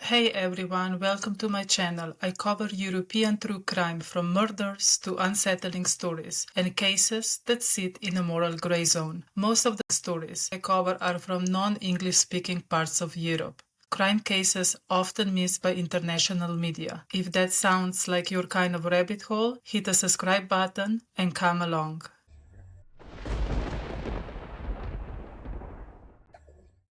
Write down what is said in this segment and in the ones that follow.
Hey everyone, welcome to my channel. I cover European true crime from murders to unsettling stories and cases that sit in a moral gray zone. Most of the stories I cover are from non-English speaking parts of Europe. Crime cases often missed by international media. If that sounds like your kind of rabbit hole, hit the subscribe button and come along.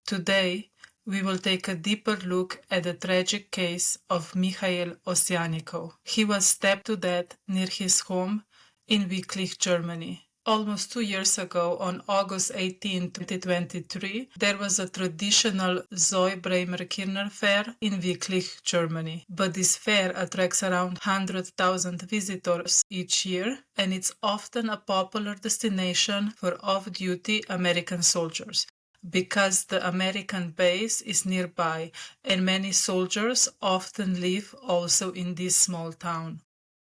Today, we will take a deeper look at the tragic case of Mikhail Ovsjannikov. He was stabbed to death near his home in Wittlich, Germany. Almost 2 years ago, on August 18, 2023, there was a traditional Zoe Bremer-Kirner fair in Wittlich, Germany. But this fair attracts around 100,000 visitors each year, and it's often a popular destination for off-duty American soldiers, because the American base is nearby and many soldiers often live also in this small town.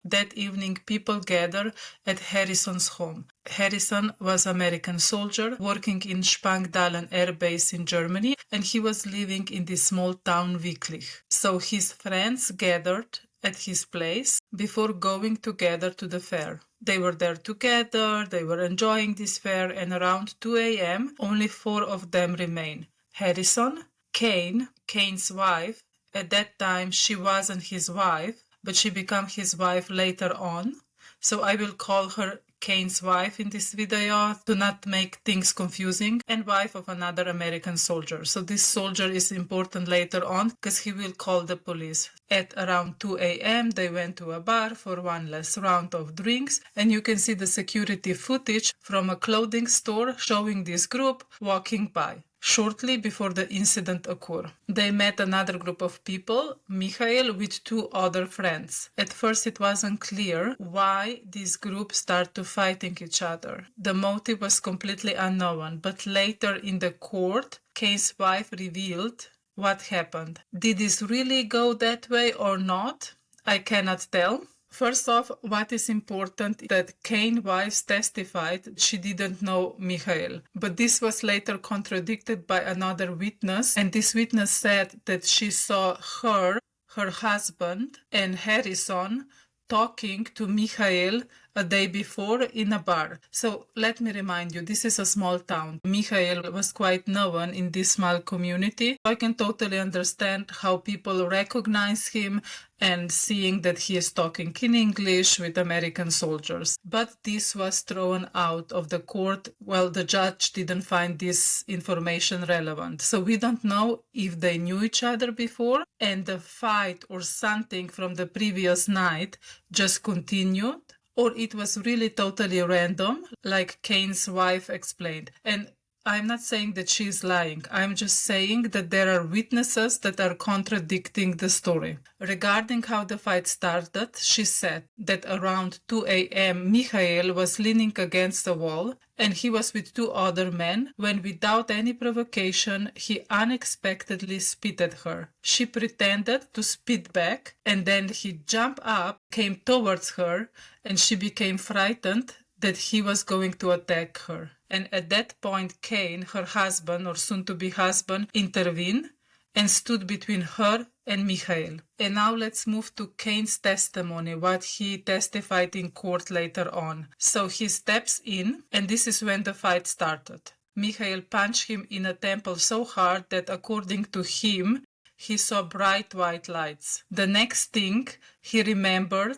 That evening, people gather at Harrison's home. Harrison was an American soldier working in Spangdahlem air base in Germany, and he was living in this small town Wittlich. So his friends gathered at his place before going together to the fair. They were there together, they were enjoying this fair, and around 2 a.m. only 4 of them remain. Harrison, Kane's wife. At that time she wasn't his wife, but she became his wife later on. So I will call her Kane's wife in this video to not make things confusing, and wife of another American soldier. So this soldier is important later on because he will call the police. At around 2 a.m. they went to a bar for one last round of drinks, and you can see the security footage from a clothing store showing this group walking by shortly before the incident occurred. They met another group of people, Mikhail with 2 other friends. At first it wasn't clear why this group started fighting each other. The motive was completely unknown, but later in the court, Kane's wife revealed what happened. Did this really go that way or not? I cannot tell. First off, what is important is that Kane's wife testified she didn't know Mikhail, but this was later contradicted by another witness, and this witness said that she saw her husband, and Harrison talking to Mikhail a day before in a bar. So let me remind you, this is a small town. Mikhail was quite known in this small community. I can totally understand how people recognize him and seeing that he is talking in English with American soldiers. But this was thrown out of the court. Well, the judge didn't find this information relevant. So we don't know if they knew each other before and the fight or something from the previous night just continued, or it was really totally random, like Kane's wife explained. And I'm not saying that she's lying. I'm just saying that there are witnesses that are contradicting the story. Regarding how the fight started, she said that around 2 a.m. Mikhail was leaning against the wall and he was with 2 other men when, without any provocation, he unexpectedly spit at her. She pretended to spit back, and then he jumped up, came towards her, and she became frightened that he was going to attack her. And at that point, Kane, her husband or soon-to-be husband, intervened and stood between her and Mikhail. And now let's move to Kane's testimony, what he testified in court later on. So he steps in, and this is when the fight started. Mikhail punched him in a temple so hard that, according to him, he saw bright white lights. The next thing he remembered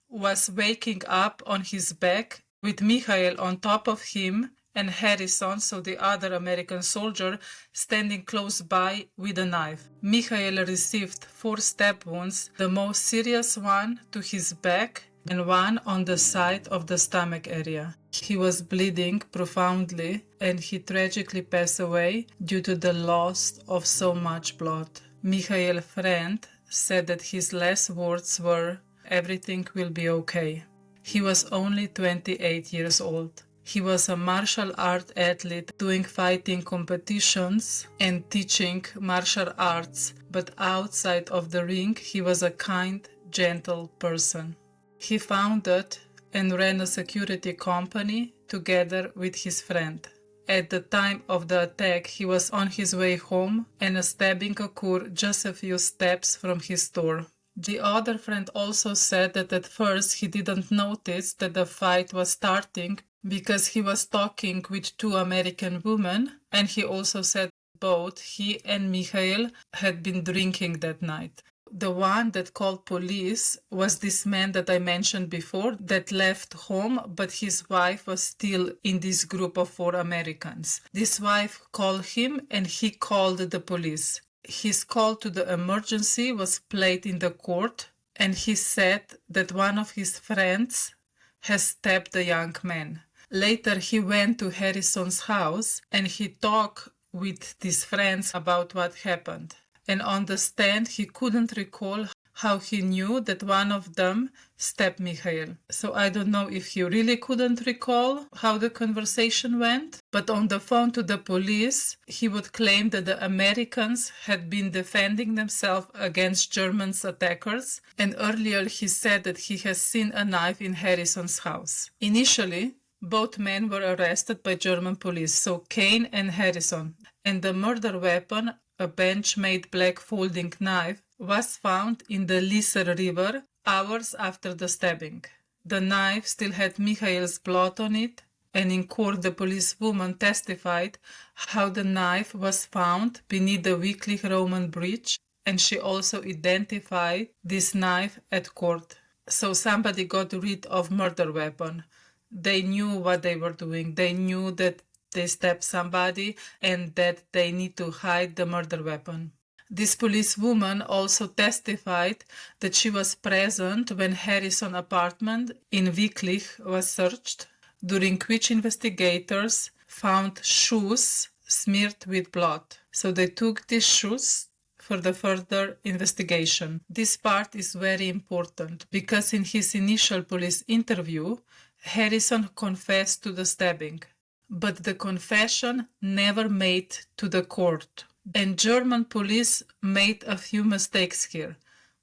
was waking up on his back with Mikhail on top of him and Harrison, so the other American soldier, standing close by with a knife. Mikhail received 4 stab wounds, the most serious one to his back and one on the side of the stomach area. He was bleeding profoundly and he tragically passed away due to the loss of so much blood. Mikhail's friend said that his last words were, "Everything will be okay." He was only 28 years old. He was a martial art athlete doing fighting competitions and teaching martial arts, but outside of the ring he was a kind, gentle person. He founded and ran a security company together with his friend. At the time of the attack, he was on his way home and a stabbing occurred just a few steps from his door. The other friend also said that at first he didn't notice that the fight was starting because he was talking with two American women, and he also said both he and Mikhail had been drinking that night. The one that called police was this man that I mentioned before that left home, but his wife was still in this group of 4 Americans. This wife called him and he called the police. His call to the emergency was played in the court, and he said that one of his friends has stabbed the young man. Later he went to Harrison's house and he talked with these friends about what happened. And on the stand, he couldn't recall how he knew that one of them stabbed Mikhail. So I don't know if he really couldn't recall how the conversation went, but on the phone to the police, he would claim that the Americans had been defending themselves against Germans' attackers, and earlier he said that he has seen a knife in Harrison's house. Initially, both men were arrested by German police, so Kane and Harrison, and the murder weapon, a bench-made black folding knife, was found in the Liser River hours after the stabbing. The knife still had Mikhail's blood on it, and in court the policewoman testified how the knife was found beneath the Wittlich Roman bridge, and she also identified this knife at court. So somebody got rid of murder weapon. They knew what they were doing. They knew that they stabbed somebody and that they need to hide the murder weapon. This policewoman also testified that she was present when Harrison's apartment in Wittlich was searched, during which investigators found shoes smeared with blood. So they took these shoes for the further investigation. This part is very important because in his initial police interview, Harrison confessed to the stabbing, but the confession never made to the court. And German police made a few mistakes here.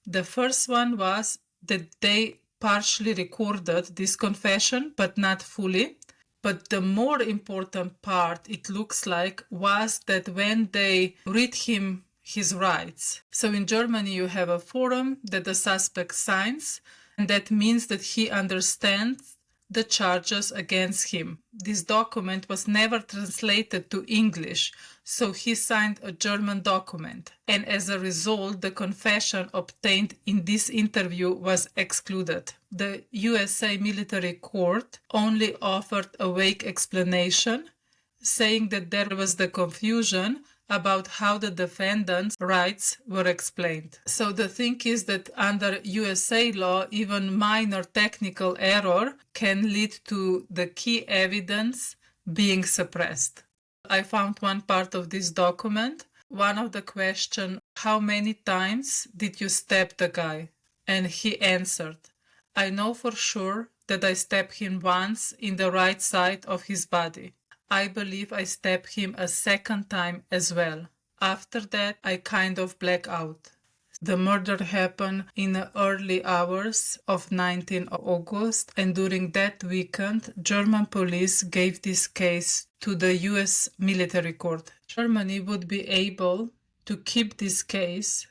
The first one was that they partially recorded this confession, but not fully. But the more important part, it looks like, was that when they read him his rights. So in Germany, you have a form that the suspect signs, and that means that he understands the charges against him. This document was never translated to English, so he signed a German document, and as a result, the confession obtained in this interview was excluded. The USA military court only offered a vague explanation, saying that there was the confusion about how the defendant's rights were explained. So the thing is that under USA law, even minor technical error can lead to the key evidence being suppressed. I found one part of this document. One of the questions, how many times did you stab the guy? And he answered, I know for sure that I stabbed him once in the right side of his body. I believe I stabbed him a second time as well. After that, I kind of black out. The murder happened in the early hours of 19 August, and during that weekend, German police gave this case to the US military court. Germany would be able to keep this case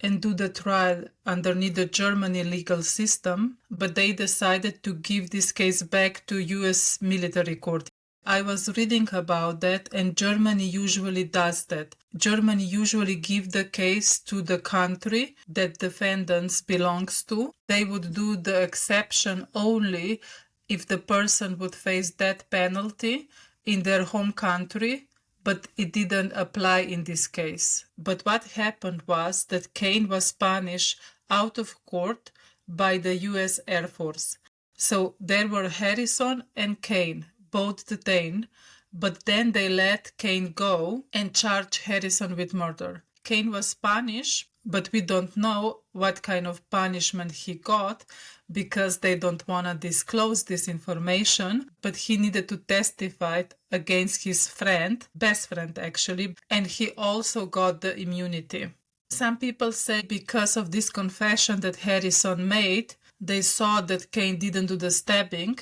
and do the trial underneath the German legal system, but they decided to give this case back to US military court. I was reading about that, and Germany usually does that. Germany usually give the case to the country that defendants belongs to. They would do the exception only if the person would face death penalty in their home country, but it didn't apply in this case. But what happened was that Kane was punished out of court by the US Air Force. So there were Harrison and Kane, both detained, but then they let Kane go and charge Harrison with murder. Kane was punished, but we don't know what kind of punishment he got because they don't want to disclose this information, but he needed to testify against his friend, best friend actually, and he also got the immunity. Some people say because of this confession that Harrison made, they saw that Kane didn't do the stabbing,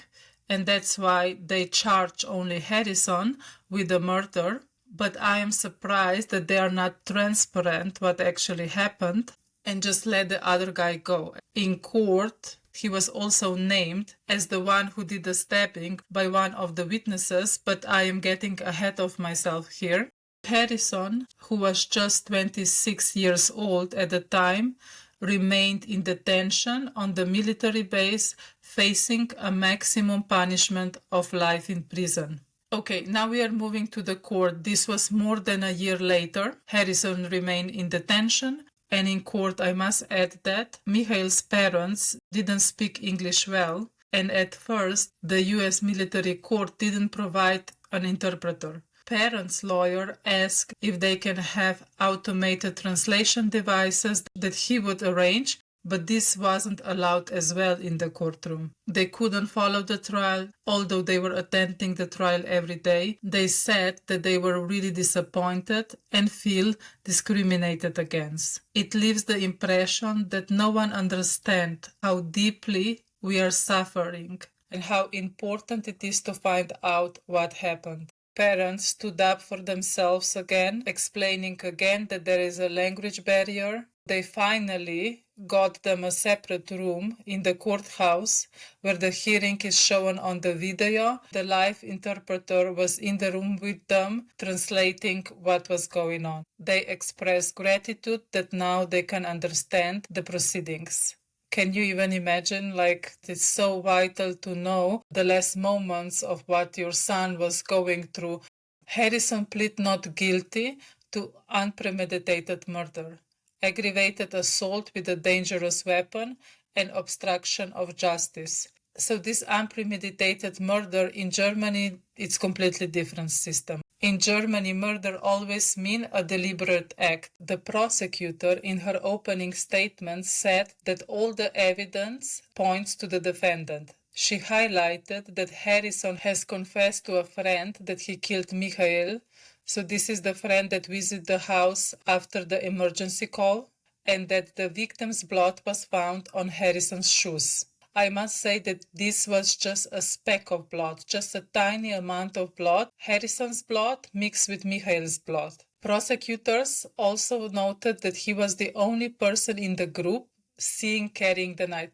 and that's why they charge only Harrison with the murder. But I am surprised that they are not transparent what actually happened and just let the other guy go. In court, he was also named as the one who did the stabbing by one of the witnesses, but I am getting ahead of myself here. Harrison, who was just 26 years old at the time, remained in detention on the military base, facing a maximum punishment of life in prison. Okay, now we are moving to the court. This was more than a year later. Harrison remained in detention, and in court I must add that Mikhail's parents didn't speak English well, and at first the US military court didn't provide an interpreter. Parents' lawyer asked if they can have automated translation devices that he would arrange, but this wasn't allowed as well in the courtroom. They couldn't follow the trial, although they were attending the trial every day. They said that they were really disappointed and feel discriminated against. It leaves the impression that no one understands how deeply we are suffering and how important it is to find out what happened. Parents stood up for themselves again, explaining again that there is a language barrier. They finally got them a separate room in the courthouse where the hearing is shown on the video. The live interpreter was in the room with them, translating what was going on. They expressed gratitude that now they can understand the proceedings. Can you even imagine? It's so vital to know the last moments of what your son was going through. Harrison pleaded not guilty to unpremeditated murder, aggravated assault with a dangerous weapon, and obstruction of justice. So this unpremeditated murder in Germany, it's completely different system. In Germany, murder always means a deliberate act. The prosecutor, in her opening statement, said that all the evidence points to the defendant. She highlighted that Harrison has confessed to a friend that he killed Mikhail. So this is the friend that visited the house after the emergency call, and that the victim's blood was found on Harrison's shoes. I must say that this was just a speck of blood, just a tiny amount of blood, Harrison's blood mixed with Mikhail's blood. Prosecutors also noted that he was the only person in the group seen carrying the knife.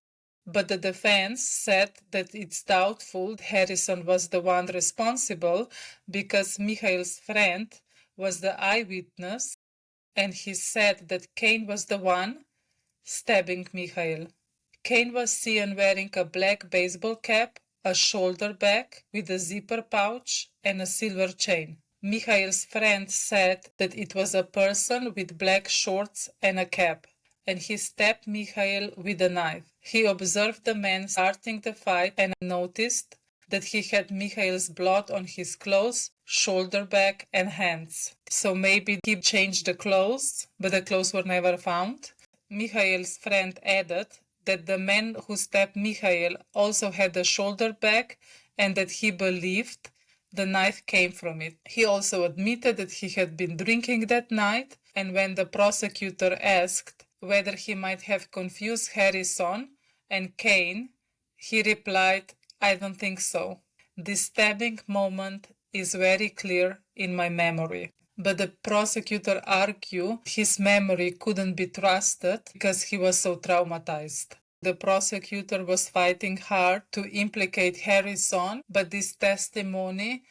But the defense said that it's doubtful Harrison was the one responsible because Mikhail's friend was the eyewitness, and he said that Cain was the one stabbing Mikhail. Cain was seen wearing a black baseball cap, a shoulder bag with a zipper pouch, and a silver chain. Mikhail's friend said that it was a person with black shorts and a cap, and he stabbed Mikhail with a knife. He observed the man starting the fight and noticed that he had Mikhail's blood on his clothes, shoulder bag, and hands. So maybe he changed the clothes, but the clothes were never found. Mikhail's friend added that the man who stabbed Mikhail also had a shoulder bag and that he believed the knife came from it. He also admitted that he had been drinking that night, and when the prosecutor asked whether he might have confused Harrison and Cain, he replied, "I don't think so. This stabbing moment is very clear in my memory." But the prosecutor argued his memory couldn't be trusted because he was so traumatized. The prosecutor was fighting hard to implicate Harrison, but this testimony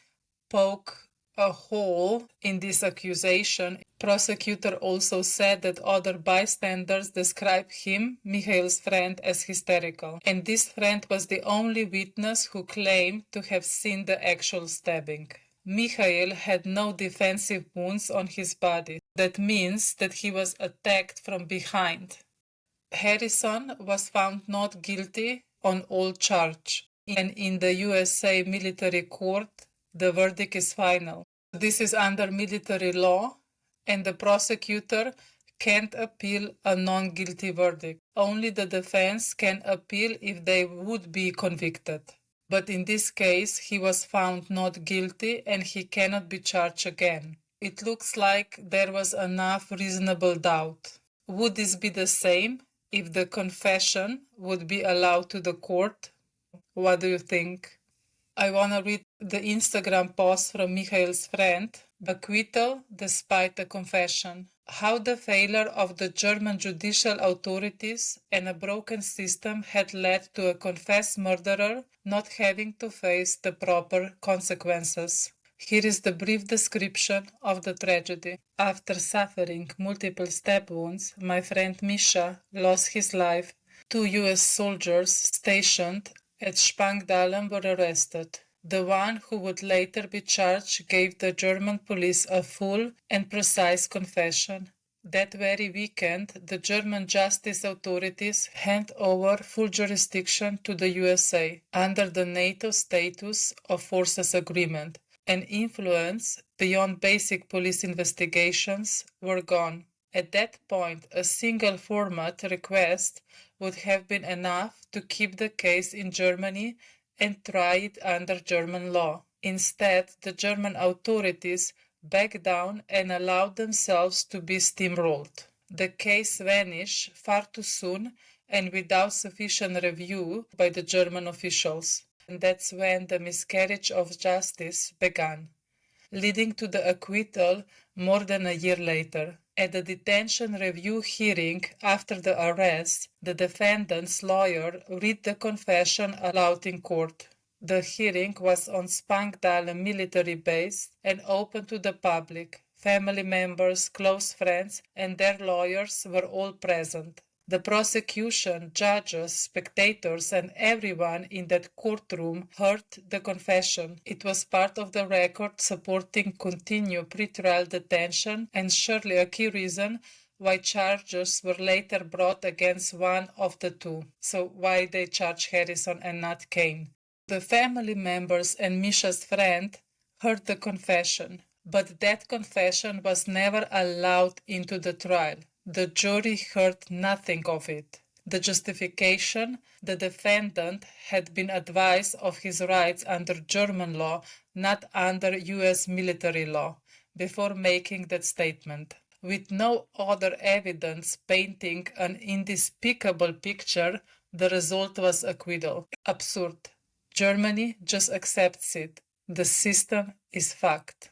poked a hole in this accusation. Prosecutor also said that other bystanders described him, Mikhail's friend, as hysterical. And this friend was the only witness who claimed to have seen the actual stabbing. Mikhail had no defensive wounds on his body. That means that he was attacked from behind. Harrison was found not guilty on all charges, and in the USA military court, the verdict is final. This is under military law, and the prosecutor can't appeal a non-guilty verdict. Only the defense can appeal if they would be convicted. But in this case, he was found not guilty and he cannot be charged again. It looks like there was enough reasonable doubt. Would this be the same if the confession would be allowed to the court? What do you think? I want to read the Instagram post from Mikhail's friend, Acquitted despite the confession. How the failure of the German judicial authorities and a broken system had led to a confessed murderer not having to face the proper consequences. Here is the brief description of the tragedy. After suffering multiple stab wounds, my friend Misha lost his life. 2 US soldiers stationed at Spangdahlem were arrested. The one who would later be charged gave the German police a full and precise confession. That very weekend, the German justice authorities hand over full jurisdiction to the USA under the NATO Status of Forces Agreement, and influence beyond basic police investigations were gone. At that point, a single format request would have been enough to keep the case in Germany and try it under German law. Instead, the German authorities backed down and allowed themselves to be steamrolled. The case vanished far too soon and without sufficient review by the German officials. And that's when the miscarriage of justice began, leading to the acquittal more than a year later. At the detention review hearing after the arrest, the defendant's lawyer read the confession aloud in court. The hearing was on Spangdahlem military base and open to the public. Family members, close friends, and their lawyers were all present. The prosecution, judges, spectators, and everyone in that courtroom heard the confession. It was part of the record supporting continued pretrial detention and surely a key reason why charges were later brought against one of the two. So why they charged Harrison and not Kane? The family members and Misha's friend heard the confession, but that confession was never allowed into the trial. The jury heard nothing of it. The justification: the defendant had been advised of his rights under German law, not under US military law, before making that statement. With no other evidence painting an indespicable picture, the result was acquittal. Absurd. Germany just accepts it. The system is fucked.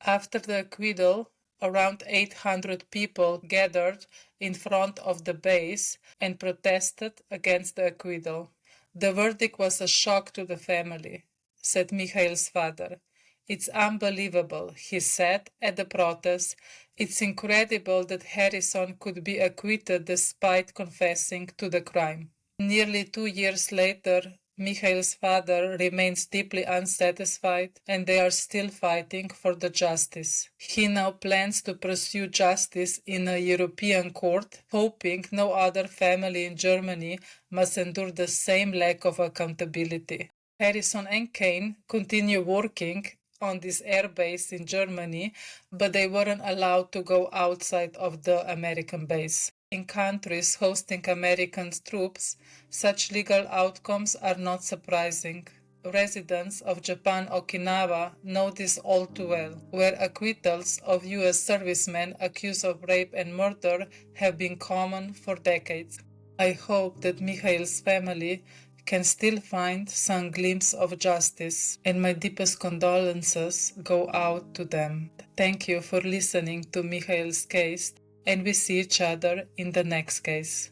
After the acquittal, around 800 people gathered in front of the base and protested against the acquittal. The verdict was a shock to the family, said Mikhail's father. It's unbelievable, he said at the protest. It's incredible that Harrison could be acquitted despite confessing to the crime. Nearly 2 years later, Mikhail's father remains deeply unsatisfied, and they are still fighting for the justice. He now plans to pursue justice in a European court, hoping no other family in Germany must endure the same lack of accountability. Harrison and Kane continue working on this airbase in Germany, but they weren't allowed to go outside of the American base. In countries hosting American troops, such legal outcomes are not surprising. Residents of Japan Okinawa know this all too well, where acquittals of US servicemen accused of rape and murder have been common for decades. I hope that Mikhail's family can still find some glimpse of justice, and my deepest condolences go out to them. Thank you for listening to Mikhail's case, and we see each other in the next case.